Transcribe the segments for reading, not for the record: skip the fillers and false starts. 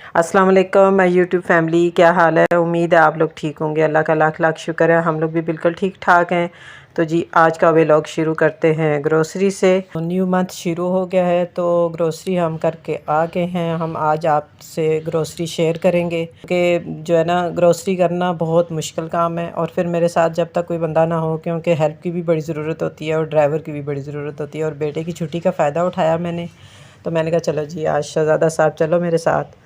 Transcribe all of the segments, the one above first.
अस्सलाम वालेकुम my YouTube family, क्या हाल है। उम्मीद है आप लोग ठीक होंगे। अल्लाह का लाख लाख शुक्र है, हम लोग भी बिल्कुल ठीक ठाक हैं। तो जी आज का व्लॉग शुरू करते हैं ग्रोसरी से। न्यू मंथ शुरू हो गया है तो ग्रोसरी हम करके आ गए हैं। हम आज आपसे ग्रोसरी शेयर करेंगे कि जो है ना, ग्रोसरी करना बहुत मुश्किल काम है और फिर मेरे साथ जब तक कोई बंदा ना हो, क्योंकि हेल्प की भी बड़ी ज़रूरत होती है और ड्राइवर की भी बड़ी ज़रूरत होती है। और बेटे की छुट्टी का फ़ायदा उठाया मैंने, तो मैंने कहा चलो जी आज शहज़ादा साहब चलो मेरे साथ।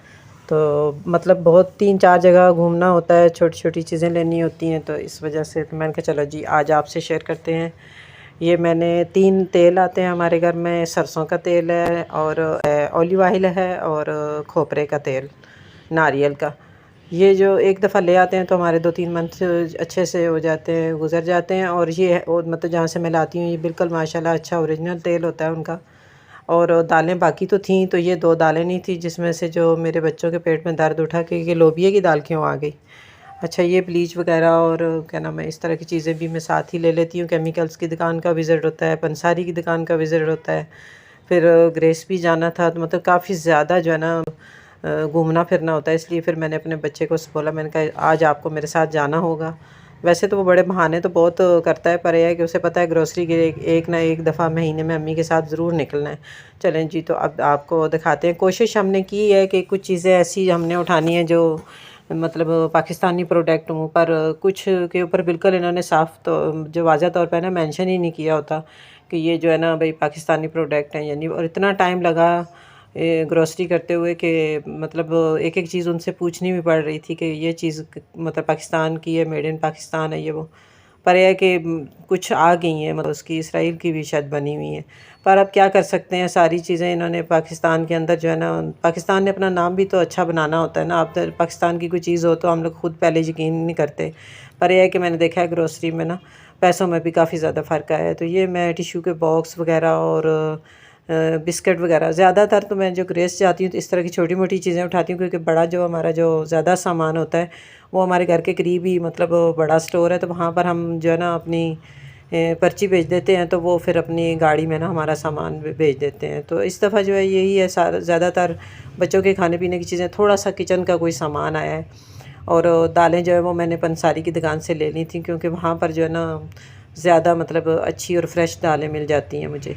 तो मतलब बहुत 3-4 जगह घूमना होता है, छोटी-छोटी चीज़ें लेनी होती हैं, तो इस वजह से तो मैंने कहा चलो जी आज आपसे शेयर करते हैं। ये मैंने 3 तेल आते हैं हमारे घर में, सरसों का तेल है और ऑलिव ऑयल है और खोपरे का तेल, नारियल का। ये जो एक दफ़ा ले आते हैं तो हमारे 2-3 मंथ अच्छे से हो जाते हैं, गुज़र जाते हैं। और ये और मतलब जहाँ से मैं लाती हूँ ये बिल्कुल माशाल्लाह अच्छा ओरिजिनल तेल होता है उनका। और दालें बाकी तो थीं, तो ये 2 दालें नहीं थी जिसमें से जो मेरे बच्चों के पेट में दर्द उठा कि ये लोबिया की दाल क्यों आ गई। अच्छा, ये ब्लीच वगैरह और क्या नाम है, इस तरह की चीज़ें भी मैं साथ ही ले लेती हूँ। केमिकल्स की दुकान का विज़िट होता है, पंसारी की दुकान का विज़िट होता है। फिर ग्रेस भी जाना था, तो मतलब काफ़ी ज़्यादा जो है ना घूमना फिरना होता है। इसलिए फिर मैंने अपने बच्चे को बोला, मैंने कहा आज आपको मेरे साथ जाना होगा। वैसे तो वो बड़े बहाने तो बहुत करता है, पर यह है कि उसे पता है ग्रोसरी के एक ना एक दफ़ा महीने में अम्मी के साथ ज़रूर निकलना है। चलें जी, तो अब आपको दिखाते हैं। कोशिश हमने की है कि कुछ चीज़ें ऐसी हमने उठानी है जो मतलब पाकिस्तानी प्रोडक्ट हों, पर कुछ के ऊपर बिल्कुल इन्होंने साफ़ तो जो वाज़ह तौर पे ना मेंशन ही नहीं किया होता कि ये जो है ना भाई पाकिस्तानी प्रोडक्ट हैं यानी। और इतना टाइम लगा ग्रोसरी करते हुए कि मतलब एक-एक चीज़ उनसे पूछनी भी पड़ रही थी कि ये चीज़ मतलब पाकिस्तान की है, मेड इन पाकिस्तान है ये वो। पर यह है कि कुछ आ गई हैं, मतलब उसकी इसराइल की भी शायद बनी हुई हैं। पर अब क्या कर सकते हैं, सारी चीज़ें इन्होंने पाकिस्तान के अंदर जो है ना, पाकिस्तान ने अपना नाम भी तो अच्छा बनाना होता है ना। अब तो पाकिस्तान की कोई चीज़ हो तो हम लोग खुद पहले यकीन नहीं करते। पर यह है कि मैंने देखा है ग्रोसरी में ना पैसों में भी काफ़ी ज़्यादा फ़र्क आया है। तो ये मैं टिश्यू के बॉक्स वगैरह और बिस्किट वगैरह, ज़्यादातर तो मैं जो ग्रेस जाती हूँ तो इस तरह की छोटी-मोटी चीज़ें उठाती हूँ, क्योंकि बड़ा जो हमारा जो ज़्यादा सामान होता है वो हमारे घर के करीब ही मतलब बड़ा स्टोर है, तो वहाँ पर हम जो है ना अपनी पर्ची भेज देते हैं, तो वो फिर अपनी गाड़ी में ना हमारा सामान भेज देते हैं। तो इस दफ़ा जो है यही है, सारा ज़्यादातर बच्चों के खाने पीने की चीज़ें, थोड़ा सा किचन का कोई सामान आया है। और दालें जो है वो मैंने पंसारी की दुकान से ले ली थी, क्योंकि वहाँ पर जो है ना ज़्यादा मतलब अच्छी और फ्रेश दालें मिल जाती हैं मुझे।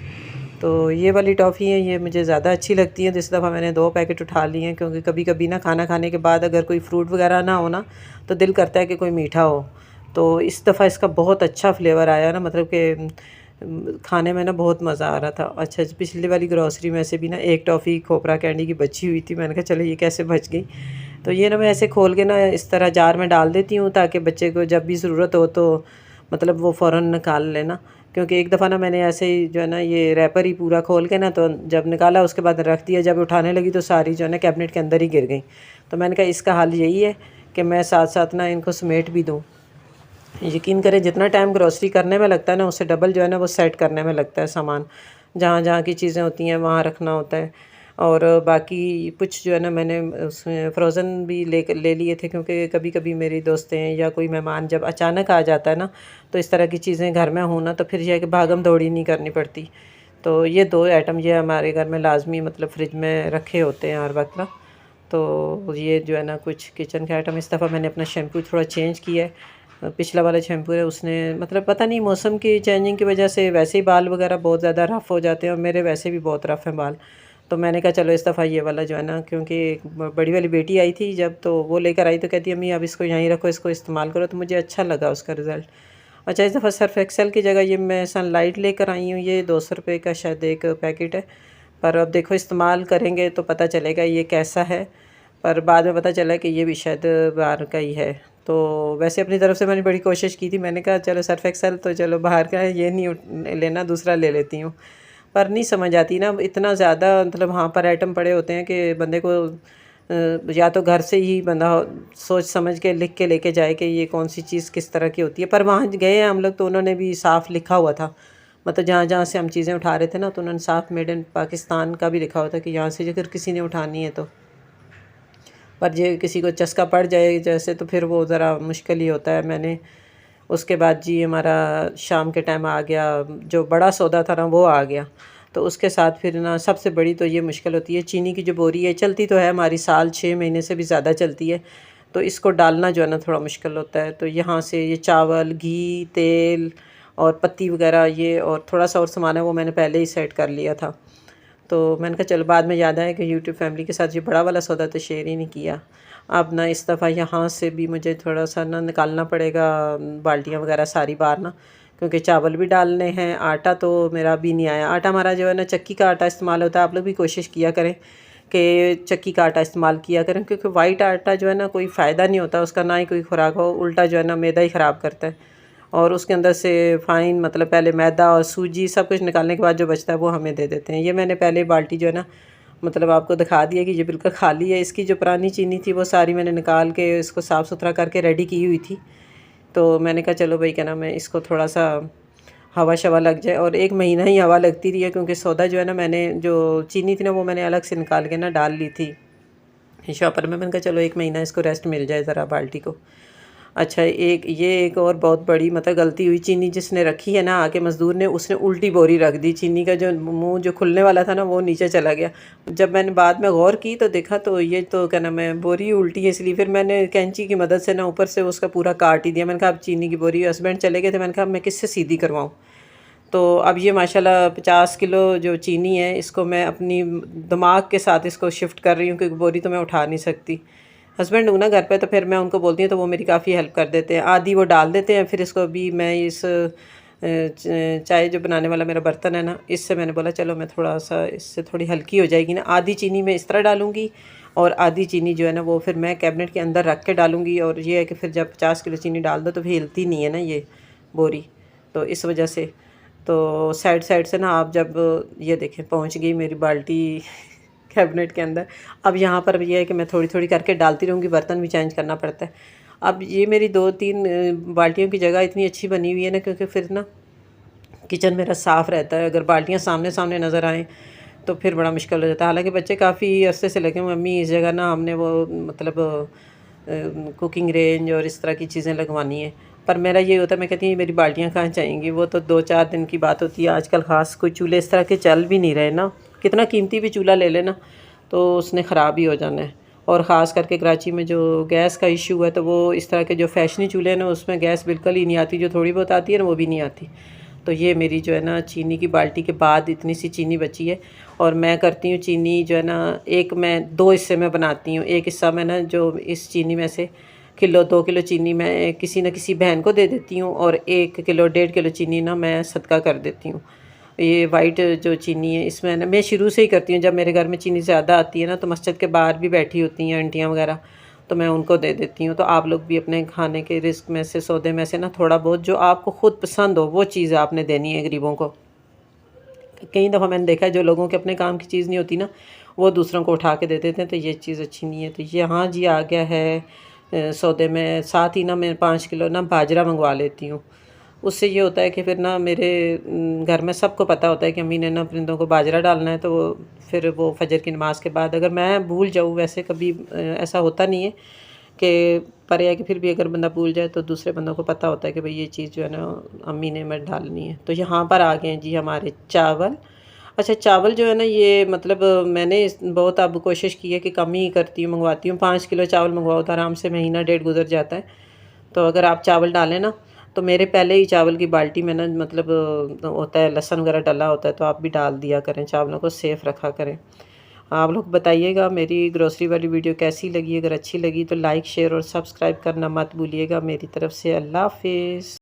तो ये वाली टॉफ़ी हैं, ये मुझे ज़्यादा अच्छी लगती हैं। तो इस दफ़ा मैंने 2 पैकेट उठा लिए हैं, क्योंकि कभी-कभी ना खाना खाने के बाद अगर कोई फ्रूट वगैरह ना हो ना, तो दिल करता है कि कोई मीठा हो। तो इस दफ़ा इसका बहुत अच्छा फ्लेवर आया ना, मतलब कि खाने में ना बहुत मज़ा आ रहा था। अच्छा, पिछली वाली ग्रॉसरी में से भी ना एक टॉफ़ी खोपरा कैंडी की बची हुई थी। मैंने कहा चलो ये कैसे बच गई। तो ये ना मैं ऐसे खोल के ना इस तरह जार में डाल देती हूँ, ताकि बच्चे को जब भी ज़रूरत हो तो मतलब वो फ़ौरन निकाल लेना। क्योंकि एक दफ़ा ना मैंने ऐसे ही जो है ना ये रैपर ही पूरा खोल के ना, तो जब निकाला उसके बाद रख दिया, जब उठाने लगी तो सारी जो है ना कैबिनेट के अंदर ही गिर गई। तो मैंने कहा इसका हल यही है कि मैं साथ साथ ना इनको समेट भी दूँ। यकीन करें जितना टाइम ग्रोसरी करने में लगता है ना, उससे डबल जो है ना वो सेट करने में लगता है सामान। जहाँ जहाँ की चीज़ें होती हैं वहाँ रखना होता है। और बाकी कुछ जो है ना मैंने उसमें फ़्रोज़न भी ले लिए थे, क्योंकि कभी कभी मेरी दोस्तें या कोई मेहमान जब अचानक आ जाता है ना, तो इस तरह की चीज़ें घर में हों ना, तो फिर यह है कि भागम दौड़ी नहीं करनी पड़ती। तो ये 2 आइटम ये हमारे घर में लाजमी मतलब फ्रिज में रखे होते हैं हर वक्त ना। तो ये जो है ना कुछ किचन के आइटम। इस दफ़ा मैंने अपना शैम्पू थोड़ा चेंज किया है। पिछला वाला शैम्पू है उसने मतलब पता नहीं मौसम की चेंजिंग की वजह से वैसे ही बाल वगैरह बहुत ज़्यादा रफ़ हो जाते हैं, और मेरे वैसे भी बहुत रफ़ हैं बाल। तो मैंने कहा चलो इस दफ़ा ये वाला जो है ना, क्योंकि बड़ी वाली बेटी आई थी जब, तो वो लेकर आई तो कहती अम्मी अब इसको यहीं रखो, इसको इस्तेमाल करो, तो मुझे अच्छा लगा उसका रिज़ल्ट। अच्छा, इस दफ़ा सर्फ एक्सेल की जगह ये मैं सनलाइट लेकर आई हूँ। ये 200 रुपये का शायद एक पैकेट है। पर अब देखो इस्तेमाल करेंगे तो पता चलेगा ये कैसा है। पर बाद में पता चला कि ये भी शायद बाहर का ही है। तो वैसे अपनी तरफ से मैंने बड़ी कोशिश की थी, मैंने कहा चलो सर्फ एक्सेल तो चलो बाहर का है, ये नहीं लेना, दूसरा ले लेती हूँ। पर नहीं समझ आती ना, इतना ज़्यादा मतलब वहाँ पर आइटम पड़े होते हैं कि बंदे को या तो घर से ही बंदा सोच समझ के लिख के लेके जाए कि ये कौन सी चीज़ किस तरह की होती है। पर वहाँ गए हैं हम लोग तो उन्होंने भी साफ़ लिखा हुआ था, मतलब जहाँ जहाँ से हम चीज़ें उठा रहे थे ना, तो उन्होंने साफ़ मेड इन पाकिस्तान का भी लिखा हुआ था कि यहाँ से अगर किसी ने उठानी है तो। पर जे किसी को चस्का पड़ जाए जैसे, तो फिर वो ज़रा मुश्किल ही होता है। मैंने उसके बाद जी हमारा शाम के टाइम आ गया, जो बड़ा सौदा था ना वो आ गया। तो उसके साथ फिर ना सबसे बड़ी तो ये मुश्किल होती है, चीनी की जो बोरी है चलती तो है हमारी साल 6 महीने से भी ज़्यादा चलती है, तो इसको डालना जो है ना थोड़ा मुश्किल होता है। तो यहाँ से ये चावल, घी, तेल और पत्ती वगैरह ये और थोड़ा सा और सामान है वो मैंने पहले ही सेट कर लिया था। तो मैंने कहा चलो, बाद में याद आया कि यूट्यूब फैमिली के साथ ये बड़ा वाला सौदा तो शेयर ही नहीं किया। अब ना इस दफ़ा यहाँ से भी मुझे थोड़ा सा ना निकालना पड़ेगा बाल्टियाँ वगैरह सारी बार ना, क्योंकि चावल भी डालने हैं। आटा तो मेरा अभी नहीं आया। आटा हमारा जो है ना चक्की का आटा इस्तेमाल होता है। आप लोग भी कोशिश किया करें कि चक्की का आटा इस्तेमाल किया करें, क्योंकि वाइट आटा जो है ना कोई फ़ायदा नहीं होता उसका, ना ही कोई खुराक हो, उल्टा जो है ना मैदा ही ख़राब करता है। और उसके अंदर से फ़ाइन मतलब पहले मैदा और सूजी सब कुछ निकालने के बाद जो बचता है वो हमें दे देते हैं। ये मैंने पहले बाल्टी जो है ना मतलब आपको दिखा दिया कि ये बिल्कुल खाली है। इसकी जो पुरानी चीनी थी वो सारी मैंने निकाल के इसको साफ़ सुथरा करके रेडी की हुई थी। तो मैंने कहा चलो भाई क्या नाम है, इसको थोड़ा सा हवा शवा लग जाए, और 1 महीना ही हवा लगती रही है, क्योंकि सौदा जो है ना मैंने जो चीनी थी ना वो मैंने अलग से निकाल के ना डाल ली थी शॉपर में। मैंने कहा चलो 1 महीना इसको रेस्ट मिल जाए ज़रा बाल्टी को। अच्छा, एक और बहुत बड़ी मतलब गलती हुई, चीनी जिसने रखी है ना आके मज़दूर ने, उसने उल्टी बोरी रख दी। चीनी का जो मुंह जो खुलने वाला था ना वो नीचे चला गया। जब मैंने बाद में गौर की तो देखा तो ये तो क्या नाम है बोरी उल्टी है, इसलिए फिर मैंने कैंची की मदद से ना ऊपर से उसका पूरा काट ही दिया। मैंने कहा अब चीनी की बोरी, हस्बैंड चले गए थे, मैंने कहा अब मैं किससे सीधी करवाऊँ। तो अब ये माशाल्लाह 50 किलो जो चीनी है इसको मैं अपनी दिमाग के साथ इसको शिफ्ट कर रही हूँ, क्योंकि बोरी तो मैं उठा नहीं सकती। हस्बैंड हूँ ना घर पे, तो फिर मैं उनको बोलती हूँ तो वो मेरी काफ़ी हेल्प कर देते हैं। आधी वो डाल देते हैं, फिर इसको अभी मैं इस चाय जो बनाने वाला मेरा बर्तन है ना, इससे मैंने बोला चलो मैं थोड़ा सा इससे थोड़ी हल्की हो जाएगी ना। आधी चीनी मैं इस तरह डालूँगी और आधी चीनी जो है ना वो फिर मैं कैबिनेट के अंदर रख के डालूँगी। और ये है कि फिर जब 50 किलो चीनी डाल दो तो फिर हिलती नहीं है ना ये बोरी, तो इस वजह से। तो साइड साइड से ना आप जब ये देखें पहुंच गई मेरी बाल्टी कैबिनेट के अंदर। अब यहाँ पर ये है कि मैं थोड़ी थोड़ी करके डालती रहूँगी, बर्तन भी चेंज करना पड़ता है। अब ये मेरी 2-3 बाल्टियों की जगह इतनी अच्छी बनी हुई है ना, क्योंकि फिर ना किचन मेरा साफ़ रहता है। अगर बाल्टियाँ सामने सामने नज़र आएँ तो फिर बड़ा मुश्किल हो जाता है। हालांकि बच्चे काफ़ी अरसे से लगे मम्मी इस जगह ना हमने वो मतलब कुकिंग रेंज और इस तरह की चीज़ें लगवानी है, पर मेरा ये होता है मैं कहती हूँ मेरी बाल्टियाँ कहाँ जाएंगी। वो तो 2-4 दिन की बात होती है। आजकल ख़ास कोई चूल्हे इस तरह के चल भी नहीं रहे ना, कितना कीमती भी चूल्हा ले लेना तो उसने ख़राब ही हो जाना है। और ख़ास करके कराची में जो गैस का इशू है, तो वो इस तरह के जो फैशनी चूल्हे हैं ना उसमें गैस बिल्कुल ही नहीं आती, जो थोड़ी बहुत आती है ना वो भी नहीं आती। तो ये मेरी जो है ना चीनी की बाल्टी के बाद इतनी सी चीनी बची है। और मैं करती हूँ चीनी जो है ना, एक मैं 2 हिस्से में बनाती हूँ। एक हिस्सा मैं ना जो इस चीनी में से किलो 2 किलो चीनी मैं किसी न किसी बहन को दे देती हूँ, और 1 किलो 1.5 किलो चीनी ना मैं सदका कर देती हूँ। ये वाइट जो चीनी है इसमें ना मैं शुरू से ही करती हूँ, जब मेरे घर में चीनी ज़्यादा आती है ना तो मस्जिद के बाहर भी बैठी होती हैं आंटियाँ वगैरह, तो मैं उनको दे देती हूँ। तो आप लोग भी अपने खाने के रिस्क में से सौदे में से ना थोड़ा बहुत जो आपको ख़ुद पसंद हो वो चीज़ आपने देनी है गरीबों को। कई दफ़ा मैंने देखा है जो लोगों के अपने काम की चीज़ नहीं होती ना वो दूसरों को उठा के दे देते हैं, तो ये चीज़ अच्छी नहीं है। तो ये हाँ जी आ गया है सौदे में। साथ ही ना मैं 5 किलो ना बाजरा मंगवा लेती हूँ। उससे ये होता है कि फिर ना मेरे घर में सबको पता होता है कि अम्मी ने ना परिंदों को बाजरा डालना है, तो फिर वो फजर की नमाज़ के बाद अगर मैं भूल जाऊँ, वैसे कभी ऐसा होता नहीं है कि, पर यह है कि फिर भी अगर बंदा भूल जाए तो दूसरे बंदों को पता होता है कि भाई ये चीज़ जो है ना अम्मी ने मत डालनी है। तो यहाँ पर आ गए हैं जी हमारे चावल। अच्छा, चावल जो है ना ये मतलब मैंने बहुत अब कोशिश की है कि कम ही करती हूँ, मंगवाती हूँ। 5 किलो चावल मंगवाओ तो आराम से महीना 1.5 गुजर जाता है। तो अगर आप चावल डालें ना, तो मेरे पहले ही चावल की बाल्टी में ना मतलब होता है लहसुन वगैरह डला होता है, तो आप भी डाल दिया करें, चावलों को सेफ़ रखा करें। आप लोग बताइएगा मेरी ग्रोसरी वाली वीडियो कैसी लगी। अगर अच्छी लगी तो लाइक शेयर और सब्सक्राइब करना मत भूलिएगा। मेरी तरफ से अल्लाह हाफ़िज़।